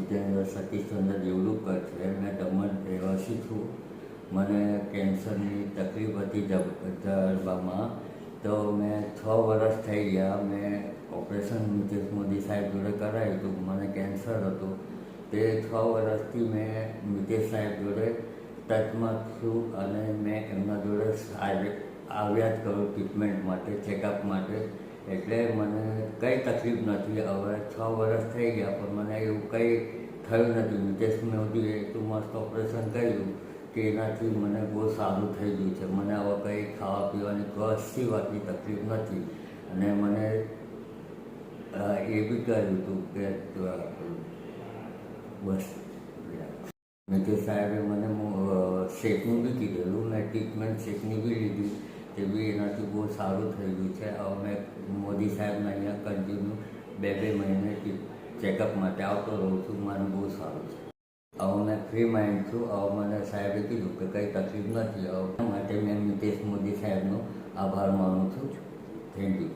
જીતેન્દ્ર સતીશચંદ્ર દેવલુકર છે. મેં દમણ રહેવાસી છું. મને કેન્સરની તકલીફ હતી જડબામાં. તો મેં 6 વર્ષ થઈ ગયા. મેં ઓપરેશન મુકેશ મોદી સાહેબ જોડે કરાવ્યું હતું. મને કેન્સર હતું. તે 6 વર્ષથી મેં મુકેશ સાહેબ જોડે ટચમાં છું અને મેં એમના જોડે આવ્યા જ કરું ટ્રીટમેન્ટ માટે, ચેકઅપ માટે. એટલે મને કંઈ તકલીફ નથી. હવે 6 વર્ષ થઈ ગયા પણ મને એવું કંઈ થયું નથી. મુકેશ મોદીએ એટલું મસ્ત ઓપરેશન કર્યું કે એનાથી મને બહુ સારું થઈ ગયું છે. મને હવે કંઈ ખાવા પીવાની કશી વાતની તકલીફ નથી. અને મને એ બી કહ્યું હતું કે બસ મુકેશ સાહેબે મને શેકનું બી કીધેલું. મેં ટ્રીટમેન્ટ શેકની બી લીધી. તે બી એનાથી બહુ સારું થઈ ગયું છે. હવે મેં મોદી સાહેબને અહીંયા કન્ટિન્યુ 2-2 મહિને ચેકઅપ માટે આવતો રહું છું. મને બહુ સારું છે. હવે મેં ફ્રી માઇન્ડ છું. હવે મને સાહેબે કીધું કે કંઈ તકલીફ નથી. હવે માટે મેં મુકેશ મોદી સાહેબનો આભાર માનું છું. Thank you.